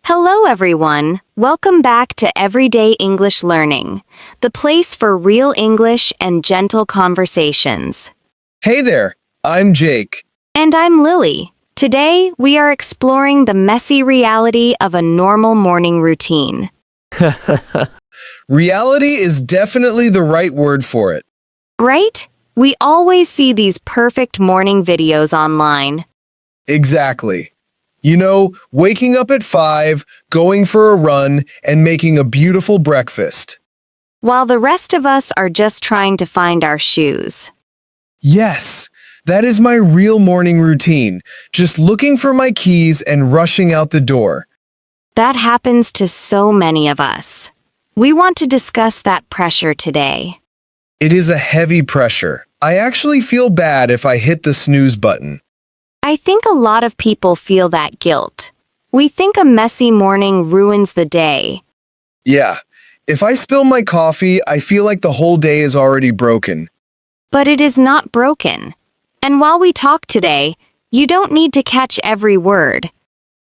Hello, everyone. Welcome back to Everyday English Learning, the place for real English and gentle conversations. Hey there, I'm Jake. And I'm Lily. Today, we are exploring the messy reality of a normal morning routine. Reality is definitely the right word for it. Right? We always see these perfect morning videos online. Exactly. You know, waking up at 5, going for a run, and making a beautiful breakfast. While the rest of us are just trying to find our shoes. Yes, that is my real morning routine, just looking for my keys and rushing out the door. That happens to so many of us. We want to discuss that pressure today. It is a heavy pressure. I actually feel bad if I hit the snooze button. I think a lot of people feel that guilt. We think a messy morning ruins the day. Yeah, if I spill my coffee, I feel like the whole day is already broken. But it is not broken. And while we talk today, you don't need to catch every word.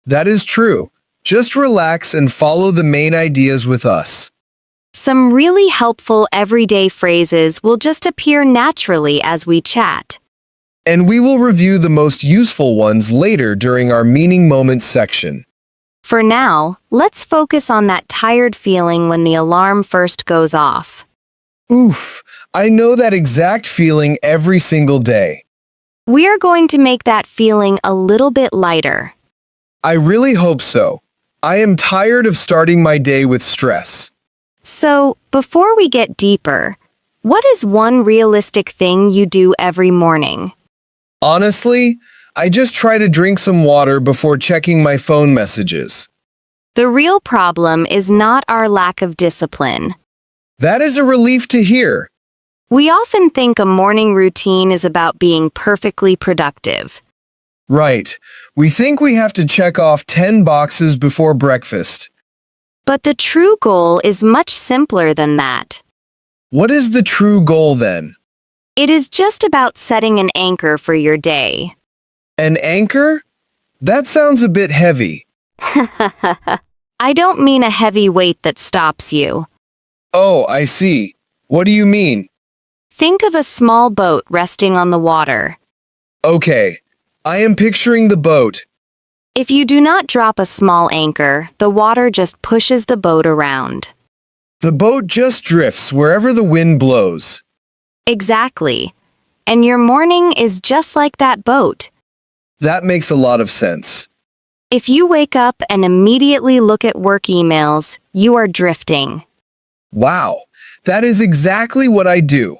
That is true. Just relax and follow the main ideas with us. Some really helpful everyday phrases will just appear naturally as we chat. And we will review the most useful ones later during our Meaning Moments section. For now, let's focus on that tired feeling when the alarm first goes off. Oof, I know that exact feeling every single day. We are going to make that feeling a little bit lighter. I really hope so. I am tired of starting my day with stress. So, before we get deeper, what is one realistic thing you do every morning? Honestly, I just try to drink some water before checking my phone messages. The real problem is not our lack of discipline. That is a relief to hear. We often think a morning routine is about being perfectly productive. Right. We think we have to check off 10 boxes before breakfast. But the true goal is much simpler than that. What is the true goal then? It is just about setting an anchor for your day. An anchor? That sounds a bit heavy. I don't mean a heavy weight that stops you. Oh, I see. What do you mean? Think of a small boat resting on the water. Okay, I am picturing the boat. If you do not drop a small anchor, the water just pushes the boat around. The boat just drifts wherever the wind blows. Exactly. And your morning is just like that boat. That makes a lot of sense. If you wake up and immediately look at work emails, you are drifting. Wow, that is exactly what I do.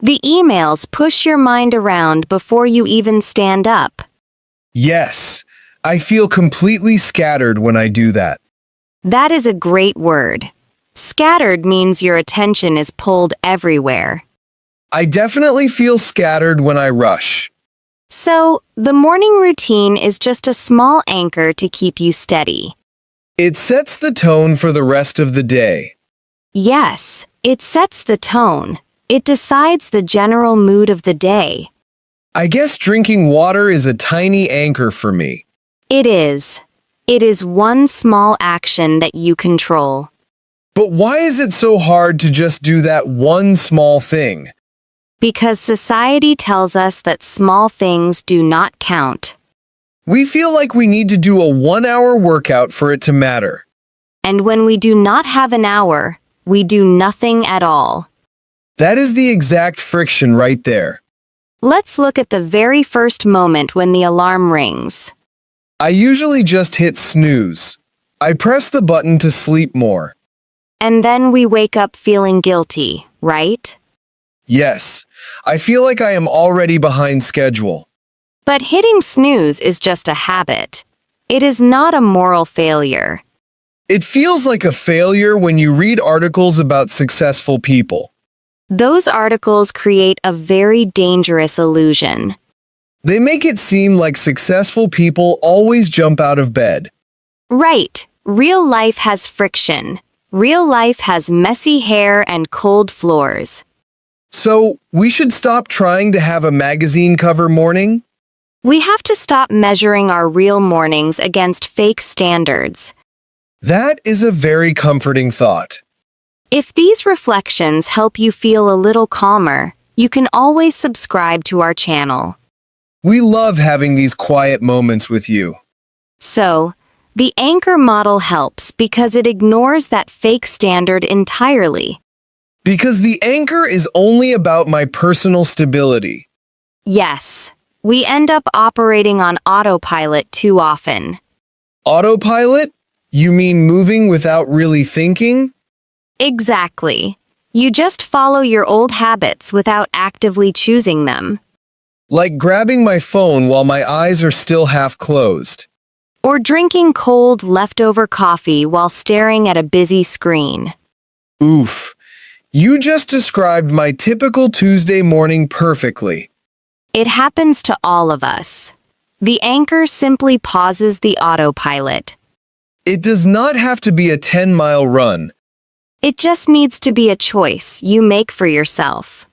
The emails push your mind around before you even stand up. Yes, I feel completely scattered when I do that. That is a great word. Scattered means your attention is pulled everywhere. I definitely feel scattered when I rush. So, the morning routine is just a small anchor to keep you steady. It sets the tone for the rest of the day. Yes, it sets the tone. It decides the general mood of the day. I guess drinking water is a tiny anchor for me. It is. It is one small action that you control. But why is it so hard to just do that one small thing? Because society tells us that small things do not count. We feel like we need to do a 1-hour workout for it to matter. And when we do not have an hour, we do nothing at all. That is the exact friction right there. Let's look at the very first moment when the alarm rings. I usually just hit snooze. I press the button to sleep more. And then we wake up feeling guilty, right? Yes, I feel like I am already behind schedule. But hitting snooze is just a habit. It is not a moral failure. It feels like a failure when you read articles about successful people. Those articles create a very dangerous illusion. They make it seem like successful people always jump out of bed. Right. Real life has friction. Real life has messy hair and cold floors. So, we should stop trying to have a magazine cover morning? We have to stop measuring our real mornings against fake standards. That is a very comforting thought. If these reflections help you feel a little calmer, you can always subscribe to our channel. We love having these quiet moments with you. So, the anchor model helps because it ignores that fake standard entirely. Because the anchor is only about my personal stability. Yes, we end up operating on autopilot too often. Autopilot? You mean moving without really thinking? Exactly. You just follow your old habits without actively choosing them. Like grabbing my phone while my eyes are still half closed. Or drinking cold leftover coffee while staring at a busy screen. Oof. You just described my typical Tuesday morning perfectly. It happens to all of us. The anchor simply pauses the autopilot. It does not have to be a 10-mile run. It just needs to be a choice you make for yourself.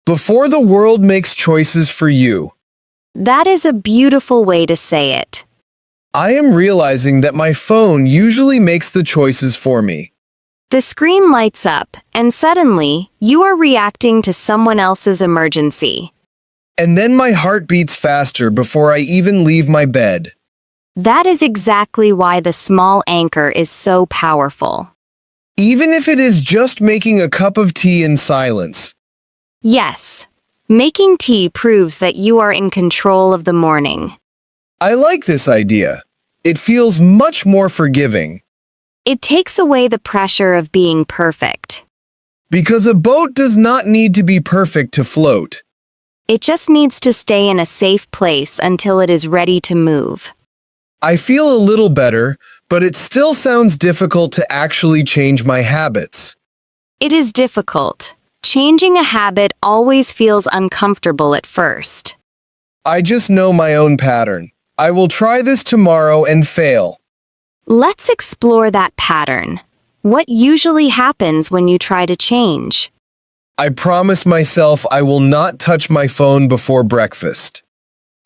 Before the world makes choices for you. That is a beautiful way to say it. I am realizing that my phone usually makes the choices for me. The screen lights up, and suddenly, you are reacting to someone else's emergency. And then my heart beats faster before I even leave my bed. That is exactly why the small anchor is so powerful. Even if it is just making a cup of tea in silence. Yes, making tea proves that you are in control of the morning. I like this idea. It feels much more forgiving. It takes away the pressure of being perfect. Because a boat does not need to be perfect to float. It just needs to stay in a safe place until it is ready to move. I feel a little better, but it still sounds difficult to actually change my habits. It is difficult. Changing a habit always feels uncomfortable at first. I just know my own pattern. I will try this tomorrow and fail. Let's explore that pattern. What usually happens when you try to change? I promise myself I will not touch my phone before breakfast.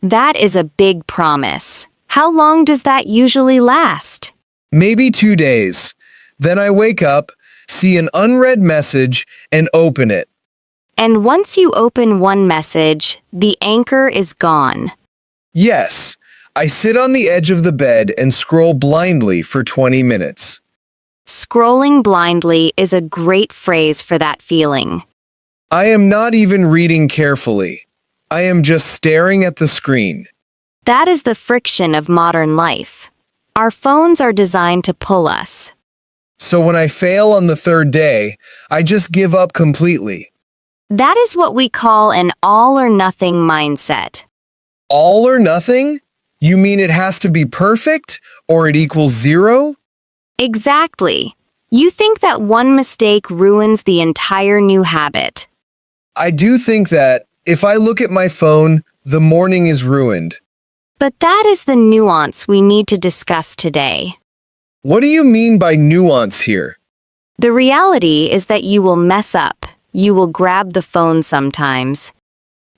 That is a big promise. How long does that usually last? Maybe 2 days. Then I wake up, see an unread message, and open it. And once you open one message, the anchor is gone. Yes, I sit on the edge of the bed and scroll blindly for 20 minutes. Scrolling blindly is a great phrase for that feeling. I am not even reading carefully. I am just staring at the screen. That is the friction of modern life. Our phones are designed to pull us. So when I fail on the third day, I just give up completely. That is what we call an all-or-nothing mindset. All or nothing? You mean it has to be perfect, or it equals 0? Exactly. You think that one mistake ruins the entire new habit. I do think that, if I look at my phone, the morning is ruined. But that is the nuance we need to discuss today. What do you mean by nuance here? The reality is that you will mess up. You will grab the phone sometimes.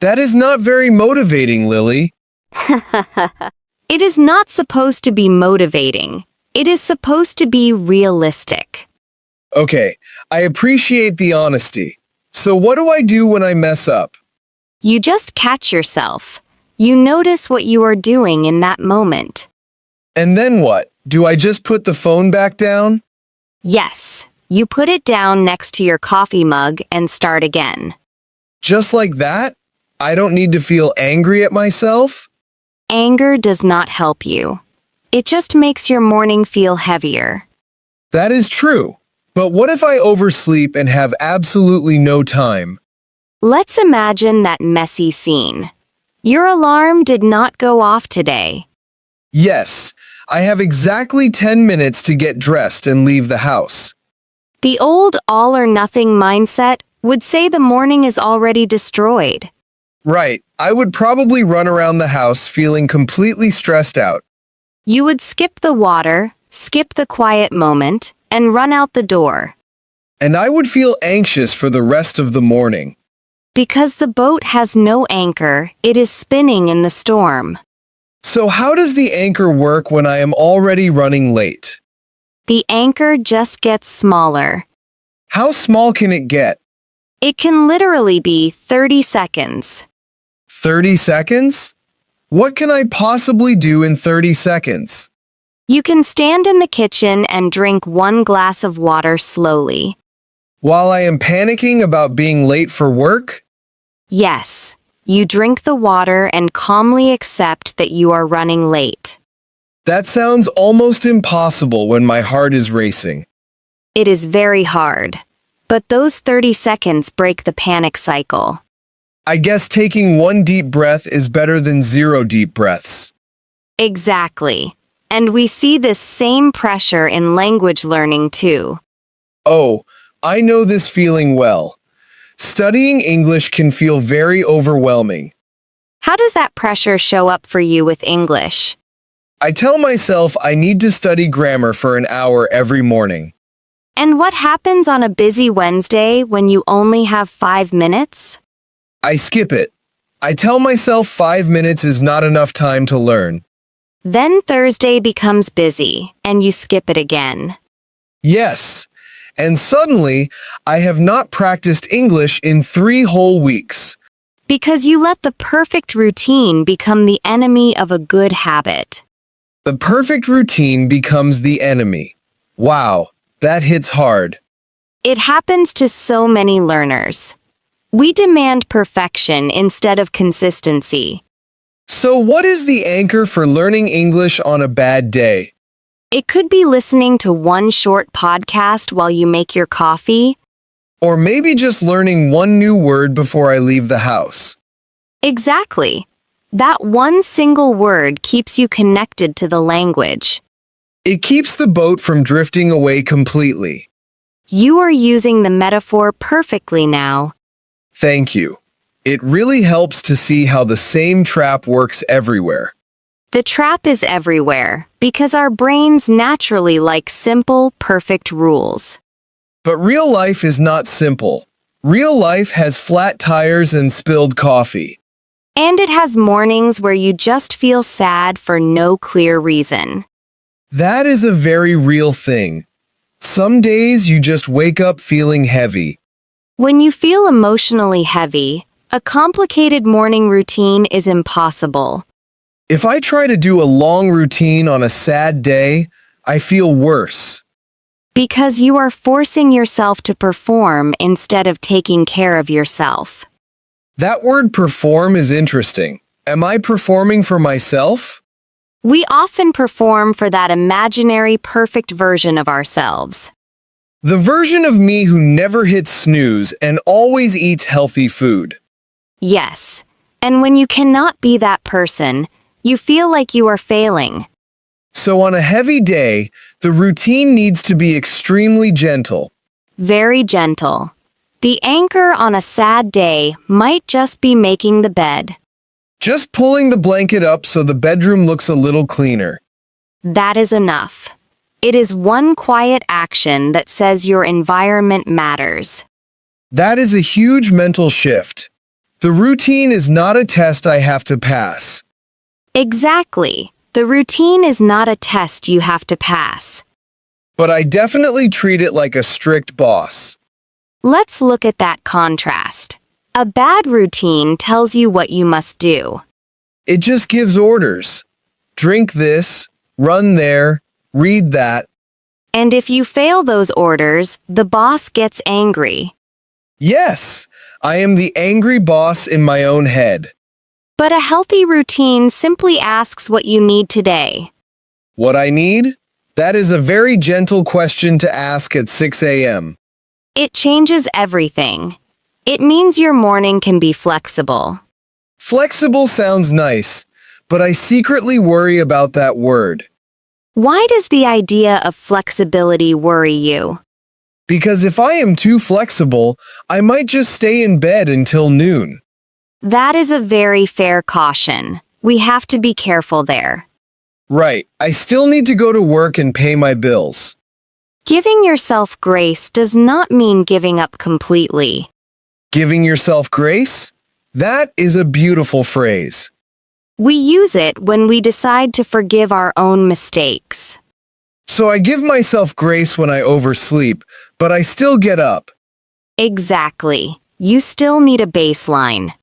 That is not very motivating, Lily. It is not supposed to be motivating. It is supposed to be realistic. Okay, I appreciate the honesty. So what do I do when I mess up? You just catch yourself. You notice what you are doing in that moment. And then what? Do I just put the phone back down? Yes, you put it down next to your coffee mug and start again. Just like that? I don't need to feel angry at myself? Anger does not help you. It just makes your morning feel heavier. That is true. But what if I oversleep and have absolutely no time? Let's imagine that messy scene. Your alarm did not go off today. Yes, I have exactly 10 minutes to get dressed and leave the house. The old all-or-nothing mindset would say the morning is already destroyed. Right, I would probably run around the house feeling completely stressed out. You would skip the water, skip the quiet moment, and run out the door. And I would feel anxious for the rest of the morning. Because the boat has no anchor, it is spinning in the storm. So how does the anchor work when I am already running late? The anchor just gets smaller. How small can it get? It can literally be 30 seconds. 30 seconds? What can I possibly do in 30 seconds? You can stand in the kitchen and drink 1 glass of water slowly. While I am panicking about being late for work? Yes, you drink the water and calmly accept that you are running late. That sounds almost impossible when my heart is racing. It is very hard. But those 30 seconds break the panic cycle. I guess taking 1 deep breath is better than 0 deep breaths. Exactly. And we see this same pressure in language learning too. Oh, I know this feeling well. Studying English can feel very overwhelming. How does that pressure show up for you with English? I tell myself I need to study grammar for an hour every morning. And what happens on a busy Wednesday when you only have 5 minutes? I skip it. I tell myself 5 minutes is not enough time to learn. Then Thursday becomes busy, and you skip it again. Yes, and suddenly I have not practiced English in 3 whole weeks. Because you let the perfect routine become the enemy of a good habit. The perfect routine becomes the enemy. Wow, that hits hard. It happens to so many learners. We demand perfection instead of consistency. So what is the anchor for learning English on a bad day? It could be listening to one short podcast while you make your coffee. Or maybe just learning 1 new word before I leave the house. Exactly. That one single word keeps you connected to the language. It keeps the boat from drifting away completely. You are using the metaphor perfectly now. Thank you. It really helps to see how the same trap works everywhere. The trap is everywhere because our brains naturally like simple, perfect rules. But real life is not simple. Real life has flat tires and spilled coffee. And it has mornings where you just feel sad for no clear reason. That is a very real thing. Some days you just wake up feeling heavy. When you feel emotionally heavy, a complicated morning routine is impossible. If I try to do a long routine on a sad day, I feel worse. Because you are forcing yourself to perform instead of taking care of yourself. That word perform is interesting. Am I performing for myself? We often perform for that imaginary perfect version of ourselves. The version of me who never hits snooze and always eats healthy food. Yes, and when you cannot be that person, you feel like you are failing. So on a heavy day, the routine needs to be extremely gentle. Very gentle. The anchor on a sad day might just be making the bed. Just pulling the blanket up so the bedroom looks a little cleaner. That is enough. It is one quiet action that says your environment matters. That is a huge mental shift. The routine is not a test I have to pass. Exactly. The routine is not a test you have to pass. But I definitely treat it like a strict boss. Let's look at that contrast. A bad routine tells you what you must do. It just gives orders. Drink this, run there, read that. And if you fail those orders, the boss gets angry. Yes, I am the angry boss in my own head. But a healthy routine simply asks what you need today. What I need? That is a very gentle question to ask at 6 a.m. It changes everything. It means your morning can be flexible. Flexible sounds nice, but I secretly worry about that word. Why does the idea of flexibility worry you? Because if I am too flexible, I might just stay in bed until noon. That is a very fair caution. We have to be careful there. Right, I still need to go to work and pay my bills. Giving yourself grace does not mean giving up completely. Giving yourself grace? That is a beautiful phrase. We use it when we decide to forgive our own mistakes. So I give myself grace when I oversleep, but I still get up. Exactly. You still need a baseline.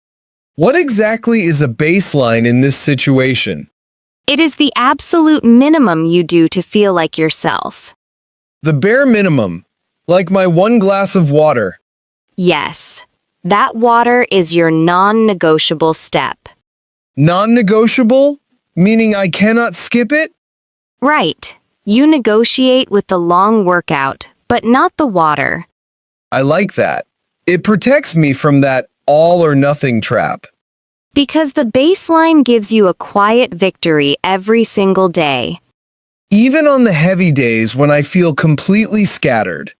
What exactly is a baseline in this situation? It is the absolute minimum you do to feel like yourself. The bare minimum, like my 1 glass of water. Yes. That water is your non-negotiable step. Non-negotiable? Meaning I cannot skip it? Right. You negotiate with the long workout, but not the water. I like that. It protects me from that all or nothing trap. Because the baseline gives you a quiet victory every single day. Even on the heavy days when I feel completely scattered.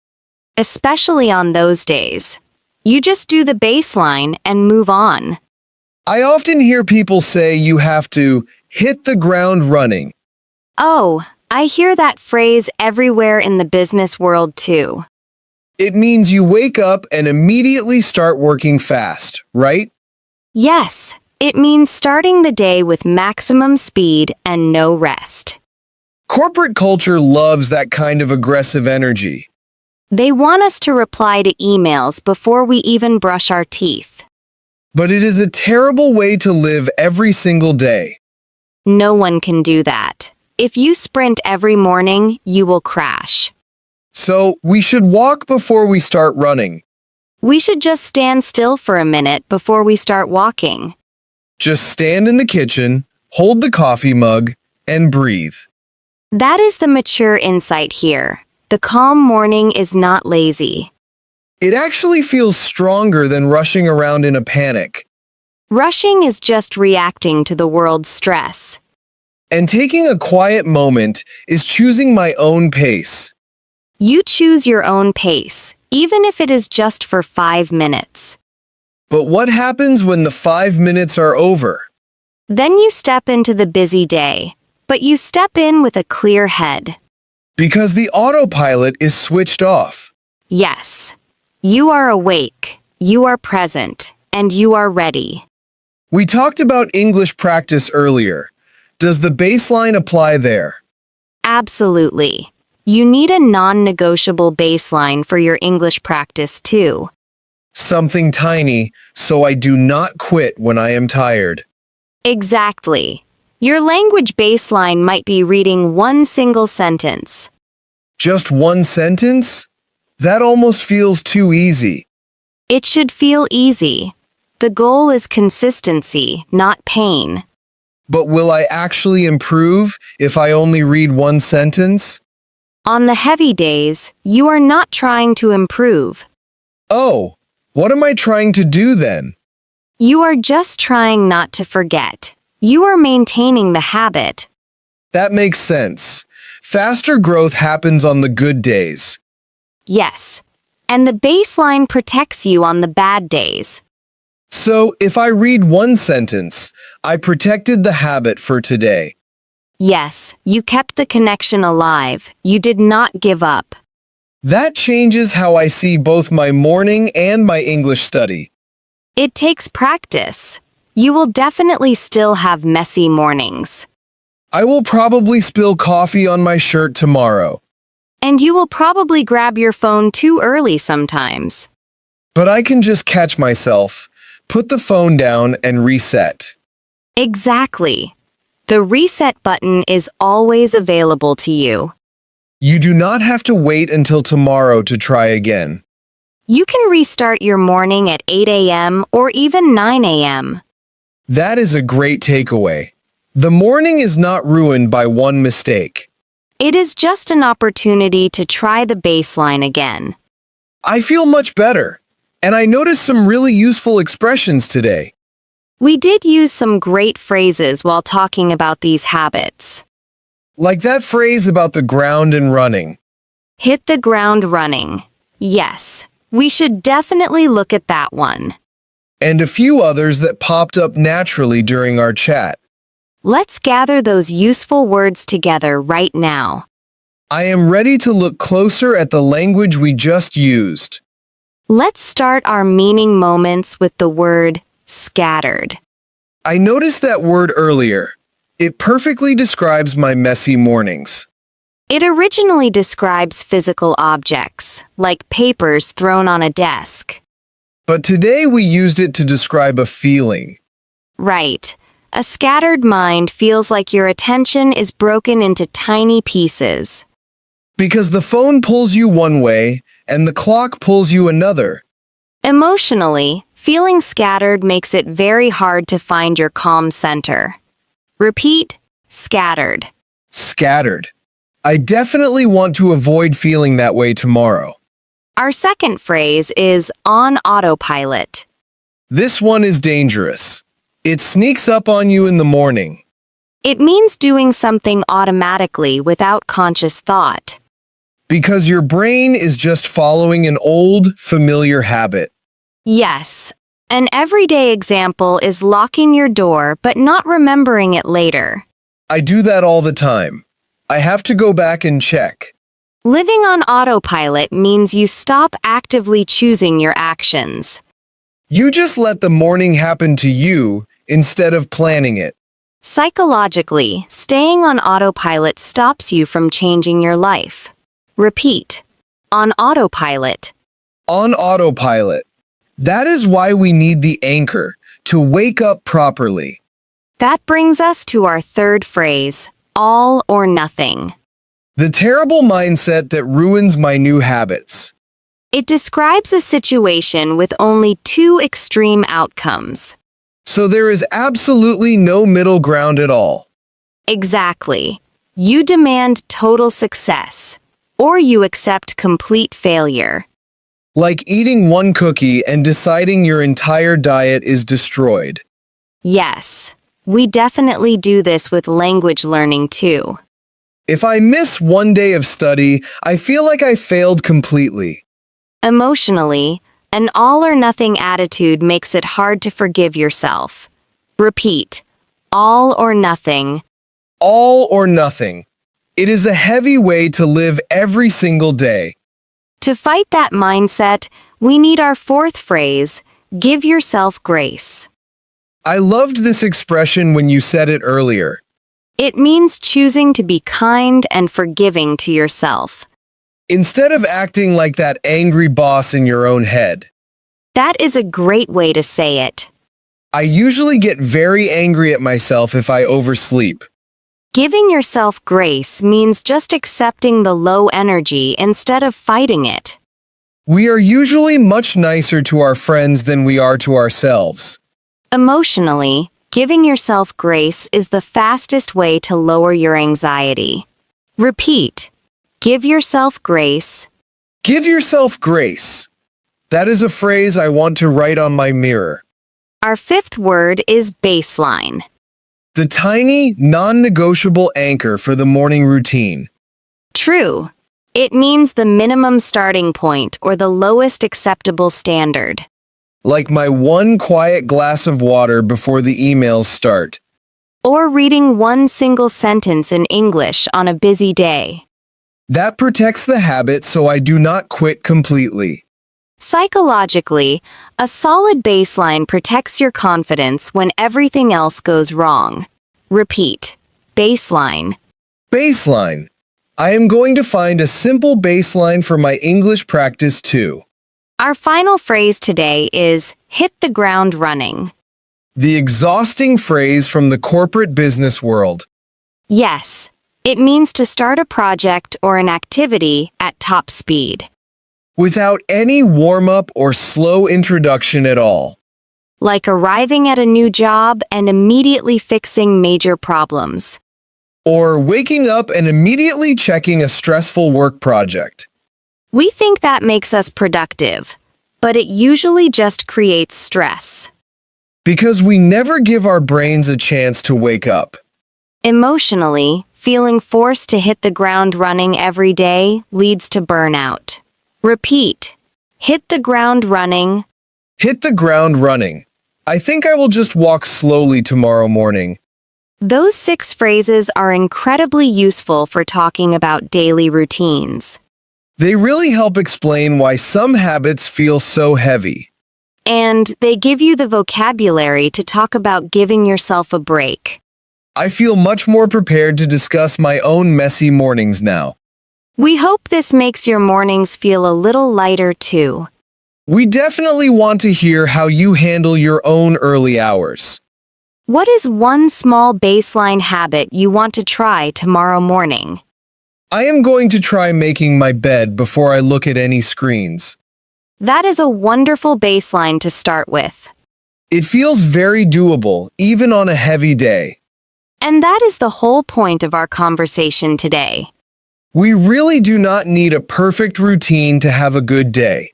Especially on those days. You just do the baseline and move on. I often hear people say you have to hit the ground running. Oh, I hear that phrase everywhere in the business world too. It means you wake up and immediately start working fast, right? Yes, it means starting the day with maximum speed and no rest. Corporate culture loves that kind of aggressive energy. They want us to reply to emails before we even brush our teeth. But it is a terrible way to live every single day. No one can do that. If you sprint every morning, you will crash. So, we should walk before we start running. We should just stand still for a minute before we start walking. Just stand in the kitchen, hold the coffee mug, and breathe. That is the mature insight here. The calm morning is not lazy. It actually feels stronger than rushing around in a panic. Rushing is just reacting to the world's stress. And taking a quiet moment is choosing my own pace. You choose your own pace, even if it is just for 5 minutes. But what happens when the 5 minutes are over? Then you step into the busy day, but you step in with a clear head. Because the autopilot is switched off. Yes. You are awake, you are present, and you are ready. We talked about English practice earlier. Does the baseline apply there? Absolutely. You need a non-negotiable baseline for your English practice too. Something tiny, so I do not quit when I am tired. Exactly. Your language baseline might be reading one single sentence. Just one sentence? That almost feels too easy. It should feel easy. The goal is consistency, not pain. But will I actually improve if I only read one sentence? On the heavy days, you are not trying to improve. Oh, what am I trying to do then? You are just trying not to forget. You are maintaining the habit. That makes sense. Faster growth happens on the good days. Yes. And the baseline protects you on the bad days. So, if I read one sentence, I protected the habit for today. Yes, you kept the connection alive. You did not give up. That changes how I see both my morning and my English study. It takes practice. You will definitely still have messy mornings. I will probably spill coffee on my shirt tomorrow. And you will probably grab your phone too early sometimes. But I can just catch myself, put the phone down, and reset. Exactly. The reset button is always available to you. You do not have to wait until tomorrow to try again. You can restart your morning at 8 a.m. or even 9 a.m. That is a great takeaway. The morning is not ruined by one mistake. It is just an opportunity to try the baseline again. I feel much better, and I noticed some really useful expressions today. We did use some great phrases while talking about these habits. Like that phrase about the ground and running. Hit the ground running. Yes, we should definitely look at that one. And a few others that popped up naturally during our chat. Let's gather those useful words together right now. I am ready to look closer at the language we just used. Let's start our meaning moments with the word scattered. I noticed that word earlier. It perfectly describes my messy mornings. It originally describes physical objects, like papers thrown on a desk. But today we used it to describe a feeling. Right. A scattered mind feels like your attention is broken into tiny pieces. Because the phone pulls you one way and the clock pulls you another. Emotionally, feeling scattered makes it very hard to find your calm center. Repeat, scattered. Scattered. I definitely want to avoid feeling that way tomorrow. Our second phrase is on autopilot. This one is dangerous. It sneaks up on you in the morning. It means doing something automatically without conscious thought. Because your brain is just following an old, familiar habit. Yes. An everyday example is locking your door but not remembering it later. I do that all the time. I have to go back and check. Living on autopilot means you stop actively choosing your actions. You just let the morning happen to you instead of planning it. Psychologically, staying on autopilot stops you from changing your life. Repeat. On autopilot. On autopilot. That is why we need the anchor, to wake up properly. That brings us to our third phrase, all or nothing. The terrible mindset that ruins my new habits. It describes a situation with only two extreme outcomes. So there is absolutely no middle ground at all. Exactly. You demand total success, or you accept complete failure. Like eating one cookie and deciding your entire diet is destroyed. Yes, we definitely do this with language learning too. If I miss one day of study, I feel like I failed completely. Emotionally, an all-or-nothing attitude makes it hard to forgive yourself. Repeat. All or nothing. All or nothing. It is a heavy way to live every single day. To fight that mindset, we need our fourth phrase, give yourself grace. I loved this expression when you said it earlier. It means choosing to be kind and forgiving to yourself. Instead of acting like that angry boss in your own head. That is a great way to say it. I usually get very angry at myself if I oversleep. Giving yourself grace means just accepting the low energy instead of fighting it. We are usually much nicer to our friends than we are to ourselves. Emotionally, giving yourself grace is the fastest way to lower your anxiety. Repeat. Give yourself grace. Give yourself grace. That is a phrase I want to write on my mirror. Our fifth word is baseline. The tiny, non-negotiable anchor for the morning routine. True. It means the minimum starting point or the lowest acceptable standard. Like my one quiet glass of water before the emails start. Or reading one single sentence in English on a busy day. That protects the habit so I do not quit completely. Psychologically, a solid baseline protects your confidence when everything else goes wrong. Repeat. Baseline. Baseline. I am going to find a simple baseline for my English practice too. Our final phrase today is hit the ground running. The exhausting phrase from the corporate business world. Yes, it means to start a project or an activity at top speed. Without any warm-up or slow introduction at all. Like arriving at a new job and immediately fixing major problems. Or waking up and immediately checking a stressful work project. We think that makes us productive, but it usually just creates stress. Because we never give our brains a chance to wake up. Emotionally, feeling forced to hit the ground running every day leads to burnout. Repeat. Hit the ground running. Hit the ground running. I think I will just walk slowly tomorrow morning. Those 6 phrases are incredibly useful for talking about daily routines. They really help explain why some habits feel so heavy. And they give you the vocabulary to talk about giving yourself a break. I feel much more prepared to discuss my own messy mornings now. We hope this makes your mornings feel a little lighter too. We definitely want to hear how you handle your own early hours. What is one small baseline habit you want to try tomorrow morning? I am going to try making my bed before I look at any screens. That is a wonderful baseline to start with. It feels very doable, even on a heavy day. And that is the whole point of our conversation today. We really do not need a perfect routine to have a good day.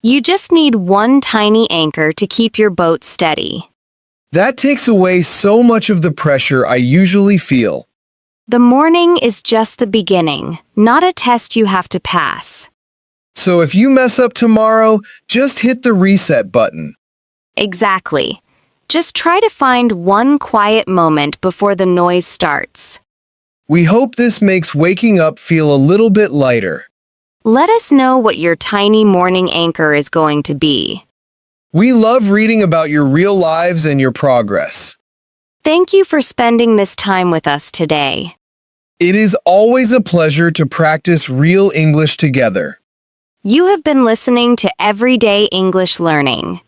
You just need one tiny anchor to keep your boat steady. That takes away so much of the pressure I usually feel. The morning is just the beginning, not a test you have to pass. So if you mess up tomorrow, just hit the reset button. Exactly. Just try to find one quiet moment before the noise starts. We hope this makes waking up feel a little bit lighter. Let us know what your tiny morning anchor is going to be. We love reading about your real lives and your progress. Thank you for spending this time with us today. It is always a pleasure to practice real English together. You have been listening to Everyday English Learning.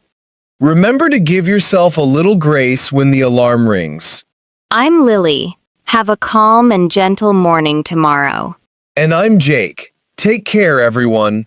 Remember to give yourself a little grace when the alarm rings. I'm Lily. Have a calm and gentle morning tomorrow. And I'm Jake. Take care, everyone.